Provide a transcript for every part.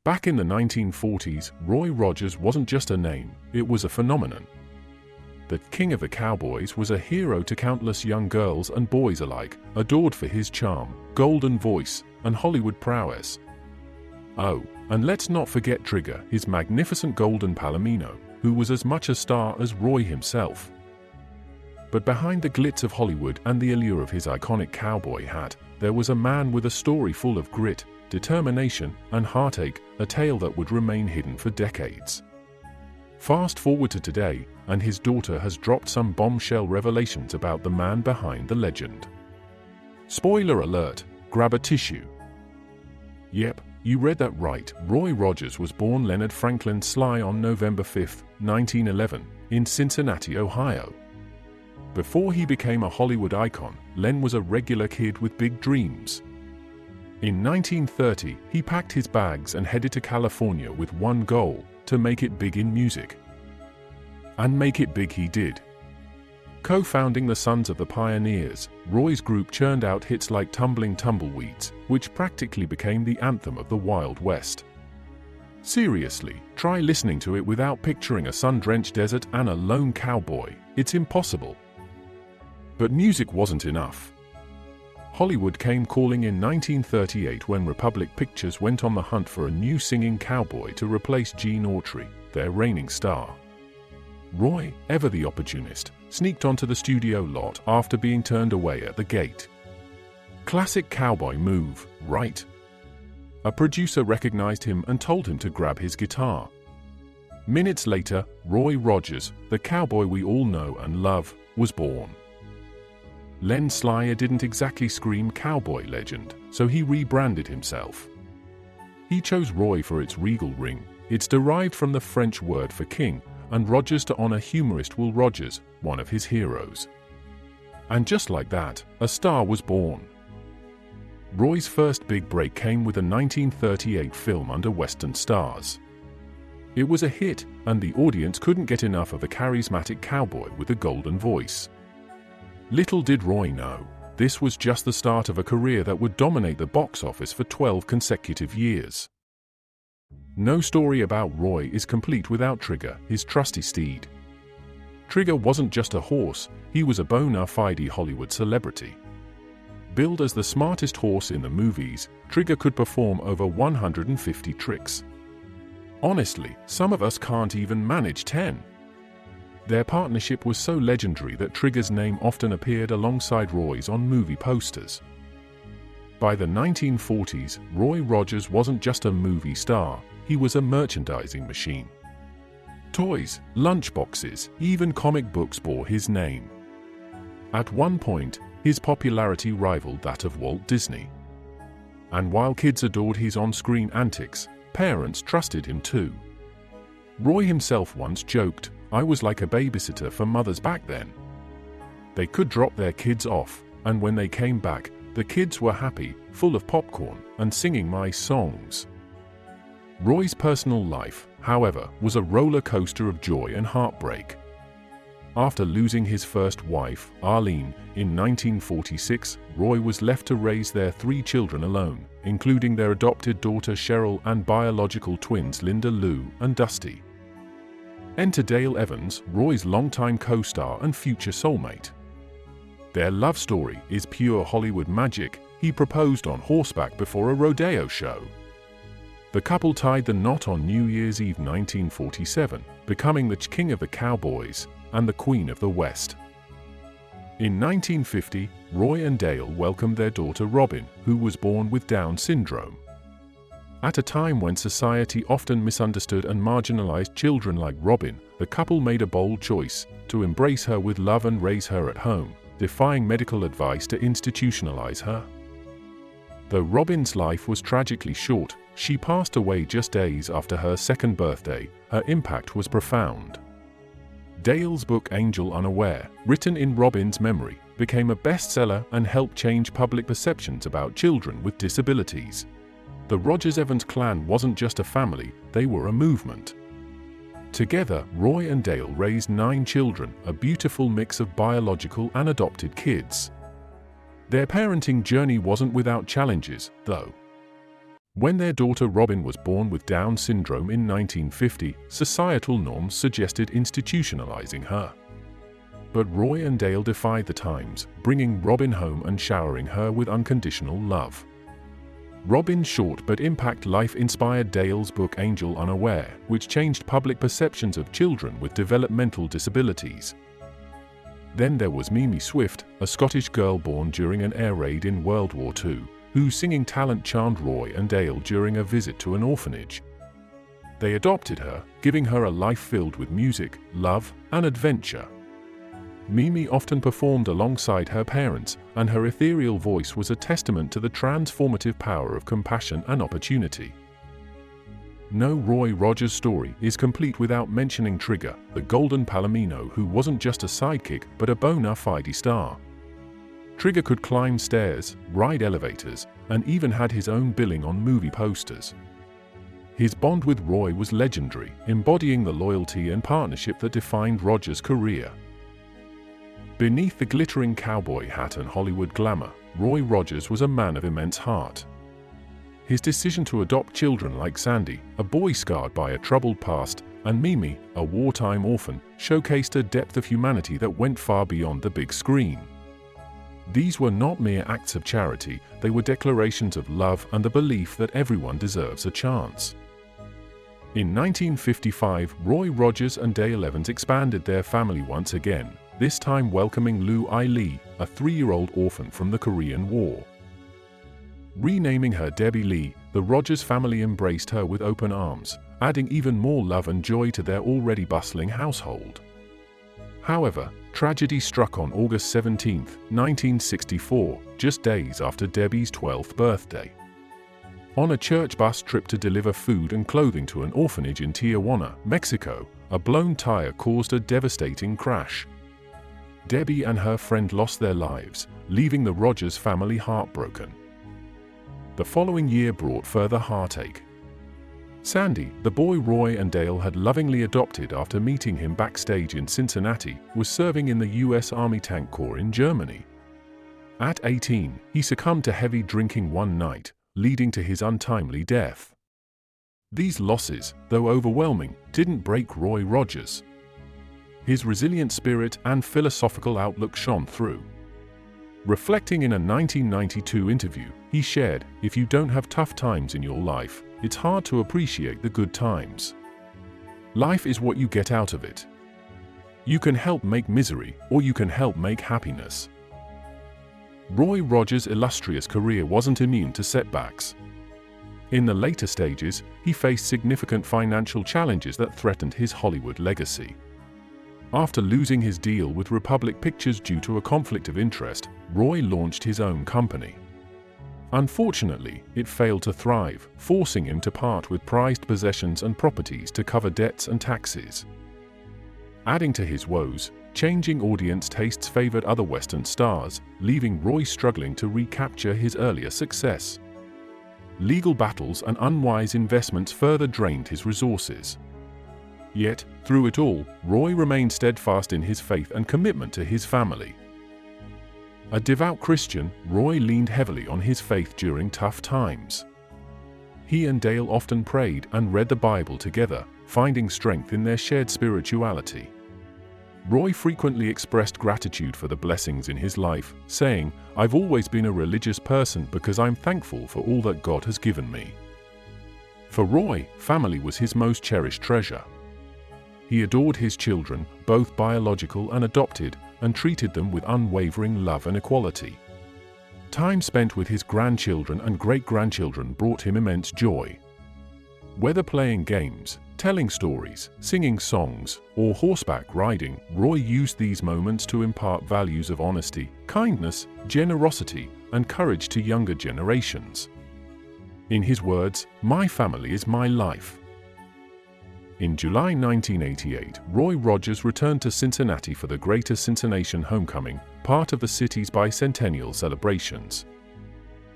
Back in the 1940s, Roy Rogers wasn't just a name, it was a phenomenon. The King of the Cowboys was a hero to countless young girls and boys alike, adored for his charm, golden voice, and Hollywood prowess. Oh, and let's not forget Trigger, his magnificent golden Palomino, who was as much a star as Roy himself. But behind the glitz of Hollywood and the allure of his iconic cowboy hat, there was a man with a story full of grit, determination, and heartache, a tale that would remain hidden for decades. Fast forward to today, and his daughter has dropped some bombshell revelations about the man behind the legend. Spoiler alert, grab a tissue. Yep, you read that right. Roy Rogers was born Leonard Franklin Slye on November 5, 1911, in Cincinnati, Ohio. Before he became a Hollywood icon, Len was a regular kid with big dreams. In 1930, he packed his bags and headed to California with one goal: to make it big in music. And make it big he did. Co-founding the Sons of the Pioneers, Roy's group churned out hits like Tumbling Tumbleweeds, which practically became the anthem of the Wild West. Seriously, try listening to it without picturing a sun-drenched desert and a lone cowboy. It's impossible. But music wasn't enough. Hollywood came calling in 1938 when Republic Pictures went on the hunt for a new singing cowboy to replace Gene Autry, their reigning star. Roy, ever the opportunist, sneaked onto the studio lot after being turned away at the gate. Classic cowboy move, right? A producer recognized him and told him to grab his guitar. Minutes later, Roy Rogers, the cowboy we all know and love, was born. Len Slye didn't exactly scream cowboy legend, so he rebranded himself. He chose Roy for its regal ring. It's derived from the French word for king, and Rogers to honor humorist Will Rogers, one of his heroes. And just like that, a star was born. Roy's first big break came with a 1938 film Under Western Stars. It was a hit, and the audience couldn't get enough of a charismatic cowboy with a golden voice. Little did Roy know, this was just the start of a career that would dominate the box office for 12 consecutive years. No story about Roy is complete without Trigger, his trusty steed. Trigger wasn't just a horse, he was a bona fide Hollywood celebrity. Billed as the smartest horse in the movies, Trigger could perform over 150 tricks. Honestly, some of us can't even manage 10. Their partnership was so legendary that Trigger's name often appeared alongside Roy's on movie posters. By the 1940s, Roy Rogers wasn't just a movie star, he was a merchandising machine. Toys, lunchboxes, even comic books bore his name. At one point, his popularity rivaled that of Walt Disney. And while kids adored his on-screen antics, parents trusted him too. Roy himself once joked, "I was like a babysitter for mothers back then. They could drop their kids off, and when they came back, the kids were happy, full of popcorn, and singing my songs." Roy's personal life, however, was a roller coaster of joy and heartbreak. After losing his first wife, Arlene, in 1946, Roy was left to raise their 3 children alone, including their adopted daughter Cheryl and biological twins Linda Lou and Dusty. Enter Dale Evans, Roy's longtime co-star and future soulmate. Their love story is pure Hollywood magic. He proposed on horseback before a rodeo show. The couple tied the knot on New Year's Eve 1947, becoming the King of the Cowboys and the Queen of the West. In 1950, Roy and Dale welcomed their daughter Robin, who was born with Down syndrome. At a time when society often misunderstood and marginalized children like Robin, the couple made a bold choice to embrace her with love and raise her at home, defying medical advice to institutionalize her. Though Robin's life was tragically short, she passed away just days after her 2nd birthday. Her impact was profound. Dale's book Angel Unaware, written in Robin's memory, became a bestseller and helped change public perceptions about children with disabilities. The Rogers-Evans clan wasn't just a family, they were a movement. Together, Roy and Dale raised 9 children, a beautiful mix of biological and adopted kids. Their parenting journey wasn't without challenges, though. When their daughter Robin was born with Down syndrome in 1950, societal norms suggested institutionalizing her. But Roy and Dale defied the times, bringing Robin home and showering her with unconditional love. Robin's short but impact life inspired Dale's book Angel Unaware, which changed public perceptions of children with developmental disabilities. Then there was Mimi Swift, a Scottish girl born during an air raid in World War II, whose singing talent charmed Roy and Dale during a visit to an orphanage. They adopted her, giving her a life filled with music, love, and adventure. Mimi often performed alongside her parents, and her ethereal voice was a testament to the transformative power of compassion and opportunity. No Roy Rogers story is complete without mentioning Trigger, the golden Palomino who wasn't just a sidekick but a bona fide star. Trigger could climb stairs, ride elevators, and even had his own billing on movie posters. His bond with Roy was legendary, embodying the loyalty and partnership that defined Rogers' career. Beneath the glittering cowboy hat and Hollywood glamour, Roy Rogers was a man of immense heart. His decision to adopt children like Sandy, a boy scarred by a troubled past, and Mimi, a wartime orphan, showcased a depth of humanity that went far beyond the big screen. These were not mere acts of charity, they were declarations of love and the belief that everyone deserves a chance. In 1955, Roy Rogers and Dale Evans expanded their family once again, this time welcoming Lou I. Lee, a 3-year-old orphan from the Korean War. Renaming her Debbie Lee, the Rogers family embraced her with open arms, adding even more love and joy to their already bustling household. However, tragedy struck on August 17, 1964, just days after Debbie's 12th birthday. On a church bus trip to deliver food and clothing to an orphanage in Tijuana, Mexico, a blown tire caused a devastating crash. Debbie and her friend lost their lives, leaving the Rogers family heartbroken. The following year brought further heartache. Sandy, the boy Roy and Dale had lovingly adopted after meeting him backstage in Cincinnati, was serving in the U.S. Army Tank Corps in Germany. At 18, he succumbed to heavy drinking one night, leading to his untimely death. These losses, though overwhelming, didn't break Roy Rogers. His resilient spirit and philosophical outlook shone through. Reflecting in a 1992 interview, he shared, "If you don't have tough times in your life, it's hard to appreciate the good times. Life is what you get out of it. You can help make misery, or you can help make happiness." Roy Rogers' illustrious career wasn't immune to setbacks. In the later stages, he faced significant financial challenges that threatened his Hollywood legacy. After losing his deal with Republic Pictures due to a conflict of interest, Roy launched his own company. Unfortunately, it failed to thrive, forcing him to part with prized possessions and properties to cover debts and taxes. Adding to his woes, changing audience tastes favored other Western stars, leaving Roy struggling to recapture his earlier success. Legal battles and unwise investments further drained his resources. Yet, through it all, Roy remained steadfast in his faith and commitment to his family. A devout Christian, Roy leaned heavily on his faith during tough times. He and Dale often prayed and read the Bible together, finding strength in their shared spirituality. Roy frequently expressed gratitude for the blessings in his life, saying, "I've always been a religious person because I'm thankful for all that God has given me." For Roy, family was his most cherished treasure. He adored his children, both biological and adopted, and treated them with unwavering love and equality. Time spent with his grandchildren and great-grandchildren brought him immense joy. Whether playing games, telling stories, singing songs, or horseback riding, Roy used these moments to impart values of honesty, kindness, generosity, and courage to younger generations. In his words, "My family is my life." In July 1988, Roy Rogers returned to Cincinnati for the Greater Cincinnati Homecoming, part of the city's bicentennial celebrations.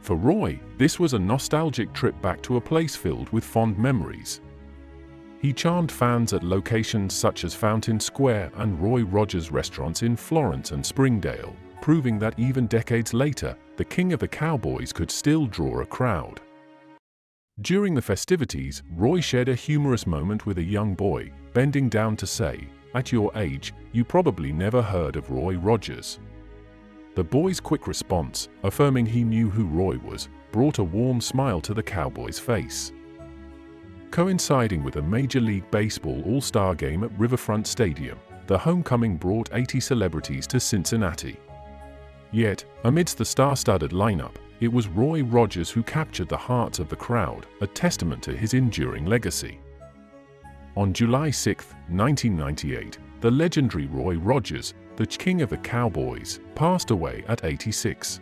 For Roy, this was a nostalgic trip back to a place filled with fond memories. He charmed fans at locations such as Fountain Square and Roy Rogers restaurants in Florence and Springdale, proving that even decades later, the king of the Cowboys could still draw a crowd. During the festivities, Roy shared a humorous moment with a young boy, bending down to say, "At your age, you probably never heard of Roy Rogers." The boy's quick response, affirming he knew who Roy was, brought a warm smile to the Cowboys' face. Coinciding with a Major League Baseball All-Star game at Riverfront Stadium, the homecoming brought 80 celebrities to Cincinnati. Yet, amidst the star-studded lineup, it was Roy Rogers who captured the hearts of the crowd, a testament to his enduring legacy. On July 6, 1998, the legendary Roy Rogers, the king of the Cowboys, passed away at 86.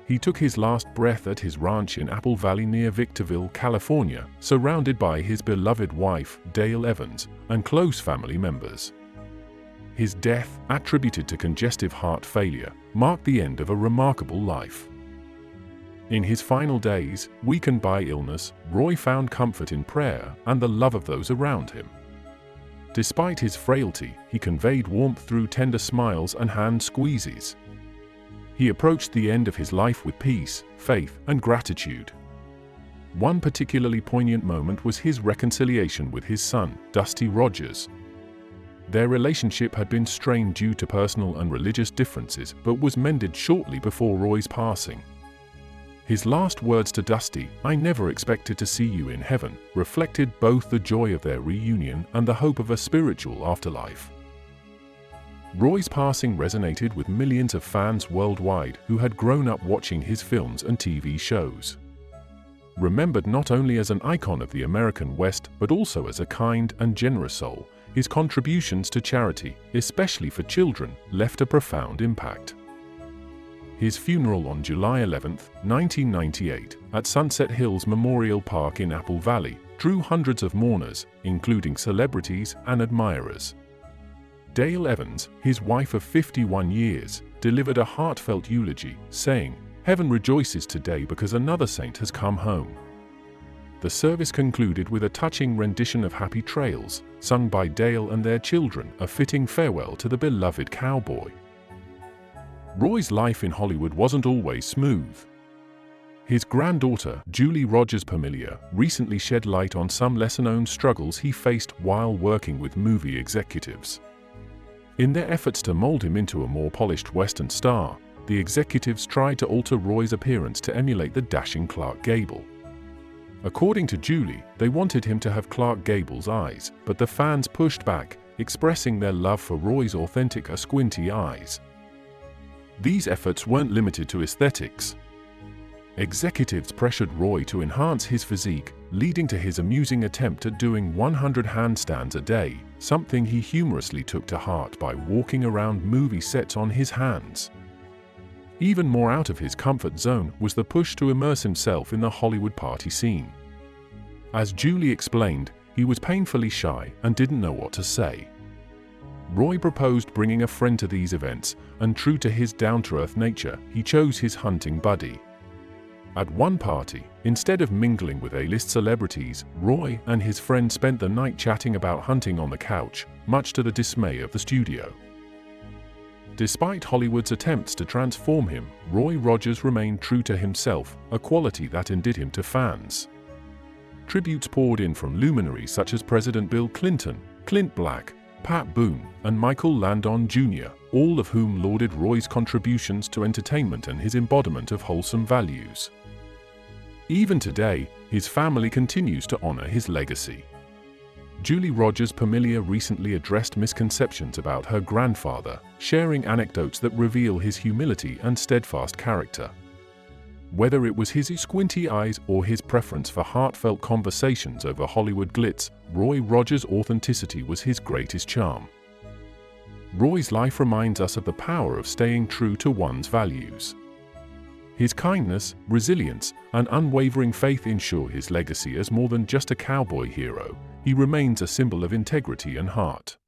He took his last breath at his ranch in Apple Valley near Victorville, California, surrounded by his beloved wife, Dale Evans, and close family members. His death, attributed to congestive heart failure, marked the end of a remarkable life. In his final days, weakened by illness, Roy found comfort in prayer and the love of those around him. Despite his frailty, he conveyed warmth through tender smiles and hand squeezes. He approached the end of his life with peace, faith, and gratitude. One particularly poignant moment was his reconciliation with his son, Dusty Rogers. Their relationship had been strained due to personal and religious differences, but was mended shortly before Roy's passing. His last words to Dusty, "I never expected to see you in heaven," reflected both the joy of their reunion and the hope of a spiritual afterlife. Roy's passing resonated with millions of fans worldwide who had grown up watching his films and TV shows. Remembered not only as an icon of the American West but also as a kind and generous soul, his contributions to charity, especially for children, left a profound impact. His funeral on July 11, 1998, at Sunset Hills Memorial Park in Apple Valley, drew hundreds of mourners, including celebrities and admirers. Dale Evans, his wife of 51 years, delivered a heartfelt eulogy, saying, "Heaven rejoices today because another saint has come home." The service concluded with a touching rendition of Happy Trails, sung by Dale and their children, a fitting farewell to the beloved cowboy. Roy's life in Hollywood wasn't always smooth. His granddaughter, Julie Rogers Pamilia, recently shed light on some lesser-known struggles he faced while working with movie executives. In their efforts to mold him into a more polished Western star, the executives tried to alter Roy's appearance to emulate the dashing Clark Gable. According to Julie, they wanted him to have Clark Gable's eyes, but the fans pushed back, expressing their love for Roy's authentic squinty eyes. These efforts weren't limited to aesthetics. Executives pressured Roy to enhance his physique, leading to his amusing attempt at doing 100 handstands a day, something he humorously took to heart by walking around movie sets on his hands. Even more out of his comfort zone was the push to immerse himself in the Hollywood party scene. As Julie explained, he was painfully shy and didn't know what to say. Roy proposed bringing a friend to these events, and true to his down-to-earth nature, he chose his hunting buddy. At one party, instead of mingling with A-list celebrities, Roy and his friend spent the night chatting about hunting on the couch, much to the dismay of the studio. Despite Hollywood's attempts to transform him, Roy Rogers remained true to himself, a quality that endeared him to fans. Tributes poured in from luminaries such as President Bill Clinton, Clint Black, Pat Boone, and Michael Landon Jr., all of whom lauded Roy's contributions to entertainment and his embodiment of wholesome values. Even today, his family continues to honor his legacy. Julie Rogers Pamilia recently addressed misconceptions about her grandfather, sharing anecdotes that reveal his humility and steadfast character. Whether it was his squinty eyes or his preference for heartfelt conversations over Hollywood glitz, Roy Rogers' authenticity was his greatest charm. Roy's life reminds us of the power of staying true to one's values. His kindness, resilience, and unwavering faith ensure his legacy as more than just a cowboy hero. He remains a symbol of integrity and heart.